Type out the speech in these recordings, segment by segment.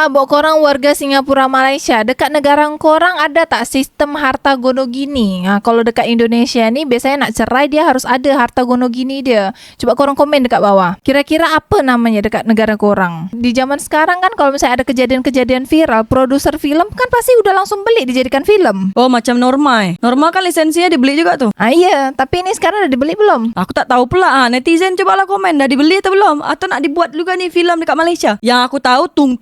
Bok korang warga Singapura Malaysia, dekat negara korang ada tak sistem harta gono gini? Kalau dekat Indonesia ni biasanya nak cerai dia harus ada harta gono gini dia. Coba korang komen dekat bawah. Kira-kira apa namanya dekat negara korang? Di zaman sekarang kan kalau misalnya ada kejadian-kejadian viral, produser film kan pasti udah langsung beli dijadikan film. Oh, macam Norma. Norma kan lisensinya dibeli juga tuh. Iya, tapi ini sekarang udah dibeli belum? Aku tak tahu pula. Netizen cobalah komen dah dibeli atau belum, atau nak dibuat juga nih film dekat Malaysia. Yang aku tahu tung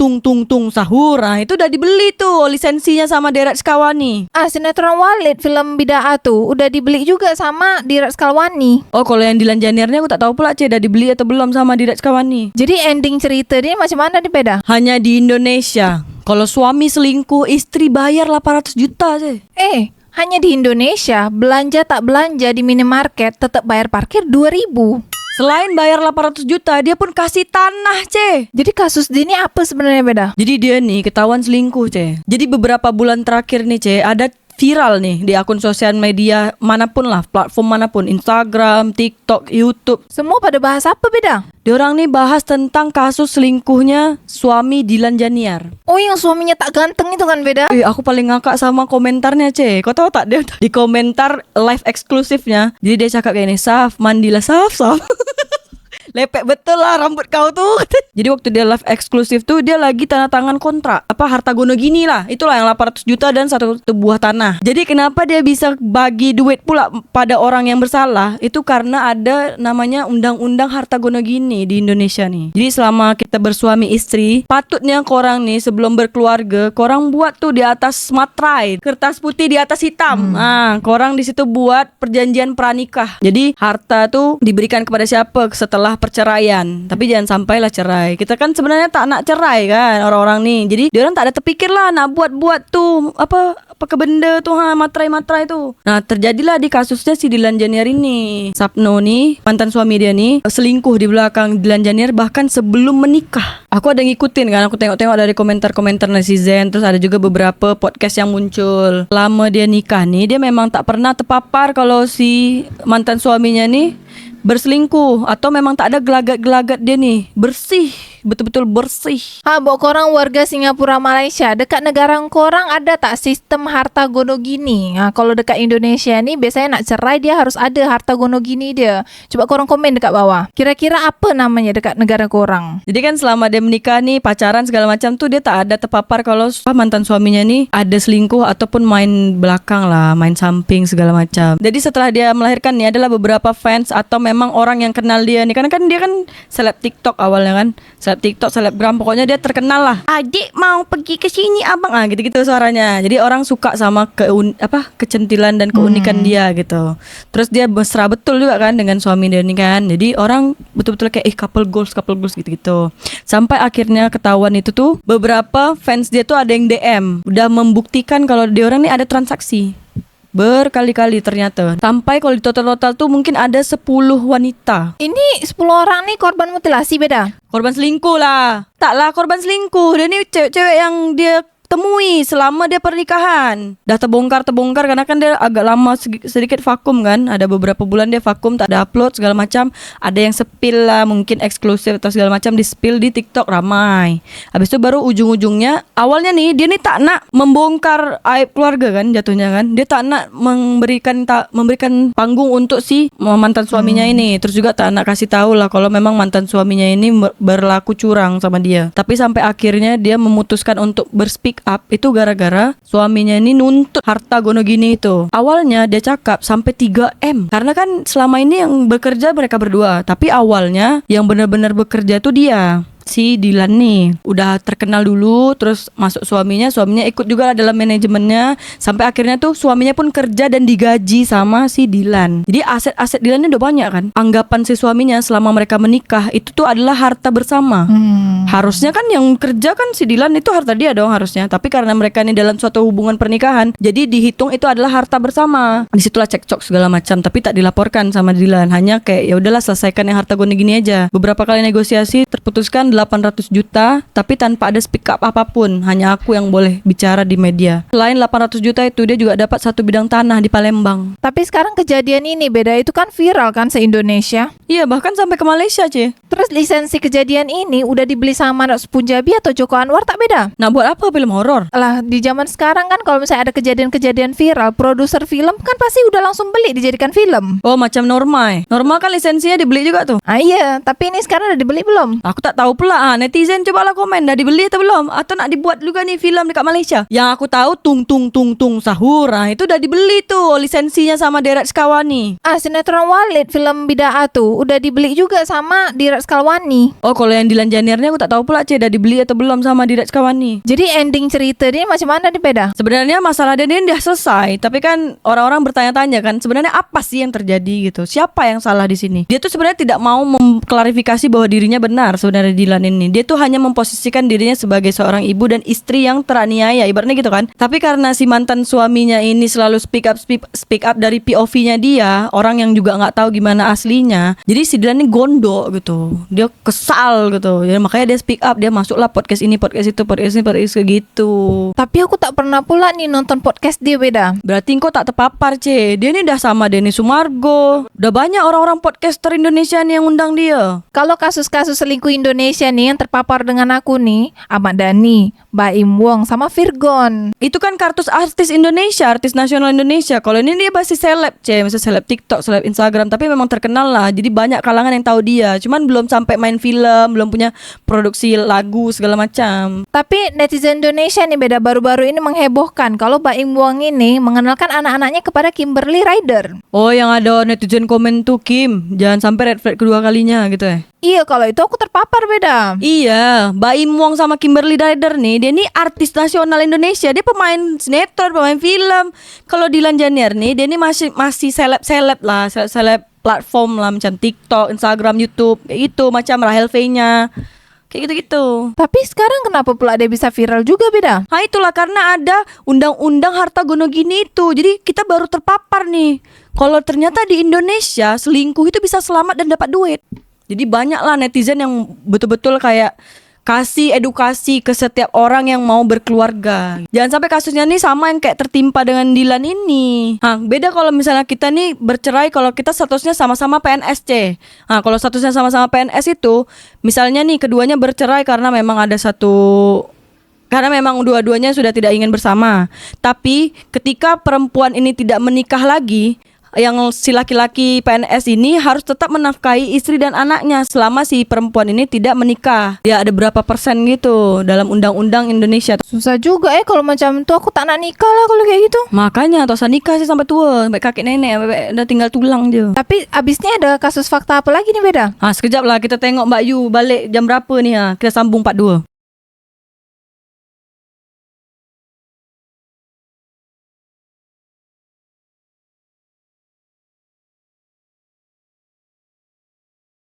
sahur. Itu udah dibeli tuh lisensinya sama Deret Sekawani. Sinetron Walid film Bidaa tuh udah dibeli juga sama Deret Sekawani. Oh, kalau yang Dilan Janier ni aku tak tahu pula dah dibeli atau belum sama Deret Sekawani. Jadi ending cerita dia macam mana nih Peda? Hanya di Indonesia. Kalau suami selingkuh, istri bayar 800 juta je. Hanya di Indonesia, belanja tak belanja di minimarket tetap bayar parkir 2.000. Selain bayar 800 juta, dia pun kasih tanah, Ce. Jadi kasus dia ni apa sebenarnya Beda? Jadi dia nih ketahuan selingkuh, Ce. Jadi beberapa bulan terakhir nih, Ce, ada viral nih di akun sosial media manapun lah, platform manapun, Instagram, TikTok, YouTube. Semua pada bahas apa Beda? Diorang nih bahas tentang kasus selingkuhnya suami Dilan Janier. Oh, yang suaminya tak ganteng itu kan Beda? Aku paling ngakak sama komentarnya, Ce. Kau tahu tak, dia di komentar live eksklusifnya. Jadi dia cakap kayak ini, Saf, mandilah Saf. Lepek betul lah rambut kau tuh. Jadi waktu dia live eksklusif tuh, dia lagi tanda tangan kontrak harta gono gini lah. Itulah yang 800 juta dan satu buah tanah. Jadi kenapa dia bisa bagi duit pula pada orang yang bersalah? Itu karena ada namanya undang-undang harta gono gini di Indonesia nih. Jadi selama kita bersuami istri, patutnya korang nih sebelum berkeluarga, korang buat tuh di atas materai, kertas putih di atas hitam. Korang di situ buat perjanjian pranikah. Jadi harta tuh diberikan kepada siapa setelah perceraian. Tapi jangan sampailah cerai. Kita kan sebenarnya tak nak cerai kan orang-orang nih. Jadi diorang tak ada terpikir lah nak buat tuh apa ke benda tuh materai-materai tuh. Nah, terjadilah di kasusnya si Dilan Janier ini. Sapno nih, mantan suami dia nih, selingkuh di belakang Dilan Janier bahkan sebelum menikah. Aku ada ngikutin kan, aku tengok-tengok dari komentar-komentar netizen, terus ada juga beberapa podcast yang muncul. Lama dia nikah nih, dia memang tak pernah terpapar kalau si mantan suaminya nih berselingkuh, atau memang tak ada gelagat-gelagat dia nih. Bersih, betul-betul bersih. Bok korang warga Singapura Malaysia, dekat negara korang ada tak sistem harta gono gini? Kalau dekat Indonesia ni biasanya nak cerai dia harus ada harta gono gini dia. Coba korang komen dekat bawah. Kira-kira apa namanya dekat negara korang? Jadi kan selama dia menikah nih, pacaran segala macam tuh, dia tak ada terpapar kalau mantan suaminya nih ada selingkuh ataupun main belakang lah, main samping segala macam. Jadi setelah dia melahirkan nih, adalah beberapa fans atau memang orang yang kenal dia nih, karena kan dia kan seleb TikTok awalnya kan, seleb TikTok, selebgram, pokoknya dia terkenal lah. Adik mau pergi ke sini abang, gitu-gitu suaranya. Jadi orang suka sama kecentilan dan keunikan dia gitu. Terus dia mesra betul juga kan dengan suami dia nih kan. Jadi orang betul-betul kayak couple goals gitu-gitu. Sampai akhirnya ketahuan itu tuh, beberapa fans dia tuh ada yang DM udah membuktikan kalau dia orang nih ada transaksi berkali-kali ternyata. Sampai kalau di total-total tuh mungkin ada 10 wanita. Ini 10 orang nih korban mutilasi Beda? Korban selingkuh lah. Taklah korban selingkuh. Dia ni cewek-cewek yang dia temui selama dia pernikahan. Dah terbongkar karena kan dia agak lama sedikit vakum kan. Ada beberapa bulan dia vakum, tak ada upload segala macam. Ada yang spill lah, mungkin eksklusif atau segala macam, di spill di TikTok ramai. Habis itu baru ujung-ujungnya, awalnya nih dia nih tak nak membongkar aib keluarga kan jatuhnya kan. Dia tak nak memberikan panggung untuk si mantan suaminya ini. Terus juga tak nak kasih tahu lah kalau memang mantan suaminya ini berlaku curang sama dia. Tapi sampai akhirnya dia memutuskan untuk berspeak up itu gara-gara suaminya ini nuntut harta gono gini itu. Awalnya dia cakap sampai 3M. Karena kan selama ini yang bekerja mereka berdua, tapi awalnya yang benar-benar bekerja tuh dia, si Dilan nih. Udah terkenal dulu, terus masuk suaminya ikut juga lah dalam manajemennya. Sampai akhirnya tuh suaminya pun kerja dan digaji sama si Dilan. Jadi aset-aset Dilan ini udah banyak kan. Anggapan si suaminya selama mereka menikah itu tuh adalah harta bersama. Harusnya kan yang kerja kan si Dilan, itu harta dia dong harusnya. Tapi karena mereka ini dalam suatu hubungan pernikahan, jadi dihitung itu adalah harta bersama. Disitulah cekcok segala macam, tapi tak dilaporkan sama Dilan. Hanya kayak ya udahlah selesaikan yang harta gono gini aja. Beberapa kali negosiasi terputuskan iklan 800 juta tapi tanpa ada speak up apapun. Hanya aku yang boleh bicara di media. Selain 800 juta itu, dia juga dapat 1 bidang tanah di Palembang. Tapi sekarang kejadian ini beda, itu kan viral kan se-Indonesia. Iya, bahkan sampai ke Malaysia, Ce. Terus lisensi kejadian ini udah dibeli sama Manoj Punjabi atau Joko Anwar tak beda? Nah, buat apa film horor? Lah di zaman sekarang kan kalau misalnya ada kejadian-kejadian viral, produser film kan pasti udah langsung beli dijadikan film. Oh, macam Norma. Norma kan lisensinya dibeli juga tuh. Ah iya, tapi ini sekarang udah dibeli belum? Aku tak tahu pula. Netizen cobalah komen, dah dibeli atau belum? Atau nak dibuat juga nih film dekat Malaysia? Yang aku tahu tung sahur. Nah, itu udah dibeli tuh lisensinya sama Deret Sekawani. Ah, sinetron Walid film Bidaa tuh udah dibeli juga sama Dira Skalwani. Oh, kalau yang Dilan Janirnya aku tak tahu pula, Ce, dah dibeli atau belum sama Deret Sekawani. Jadi ending cerita dia macam mana nih beda? Sebenarnya masalah dia ini udah selesai, tapi kan orang-orang bertanya-tanya kan, sebenarnya apa sih yang terjadi gitu? Siapa yang salah di sini? Dia tuh sebenarnya tidak mau mengklarifikasi bahwa dirinya benar sebenarnya Dilan ini. Dia tuh hanya memposisikan dirinya sebagai seorang ibu dan istri yang teraniaya, ibaratnya gitu kan. Tapi karena si mantan suaminya ini selalu speak up dari POV-nya dia, orang yang juga nggak tahu gimana aslinya. Jadi si Dilan ini gondok gitu. Dia kesal gitu. Jadi makanya dia speak up, dia masuklah podcast ini, podcast itu, podcast ini, podcast itu gitu. Tapi aku tak pernah pula nih nonton podcast dia beda. Berarti engkau tak terpapar, Ce. Dia ini udah sama Denny Sumargo. Udah banyak orang-orang podcaster Indonesia nih yang undang dia. Kalau kasus-kasus selingkuh Indonesia nih yang terpapar dengan aku nih, Ahmad Dhani, Baim Wong sama Virgon. Itu kan kartus artis Indonesia, artis nasional Indonesia. Kalau ini dia masih seleb, Ce. Masih seleb TikTok, seleb Instagram. Tapi memang terkenal lah. Jadi banyak kalangan yang tahu dia. Cuman belum sampai main film, belum punya produksi lagu segala macam. Tapi netizen Indonesia nih beda baru-baru ini menghebohkan kalau Baim Wong ini mengenalkan anak-anaknya kepada Kimberly Ryder. Oh, yang ada netizen komen tuh, Kim, jangan sampai red flag kedua kalinya gitu ya. Iya, kalau itu aku terpapar beda. Iya, Baim Wong sama Kimberly Ryder nih, dia nih artis nasional Indonesia. Dia pemain sinetron, pemain film. Kalau Dilan Janier nih, dia nih masih seleb lah, seleb platform lah macam TikTok, Instagram, YouTube, kayak gitu, macam Rahel V-nya. Kayak gitu-gitu. Tapi sekarang kenapa pula dia bisa viral juga beda? Nah, itulah karena ada undang-undang harta gono gini itu. Jadi kita baru terpapar nih. Kalau ternyata di Indonesia selingkuh itu bisa selamat dan dapat duit. Jadi banyaklah netizen yang betul-betul kayak kasih edukasi ke setiap orang yang mau berkeluarga. Jangan sampai kasusnya nih sama yang kayak tertimpa dengan Dilan ini. Beda kalau misalnya kita nih bercerai kalau kita statusnya sama-sama PNS, C. Kalau statusnya sama-sama PNS itu, misalnya nih keduanya bercerai karena memang dua-duanya sudah tidak ingin bersama. Tapi ketika perempuan ini tidak menikah lagi, yang si laki-laki PNS ini harus tetap menafkahi istri dan anaknya selama si perempuan ini tidak menikah. Dia ada berapa persen gitu dalam undang-undang Indonesia. Susah juga kalau macam itu, aku tak nak nikah lah kalau kayak gitu. Makanya tak usah nikah sih sampai tua, sampai kakek nenek, sampai udah tinggal tulang je. Tapi abisnya ada kasus fakta apa lagi nih beda? Sekejap lah kita tengok Mbak Yu balik jam berapa nih. Kita sambung part 2.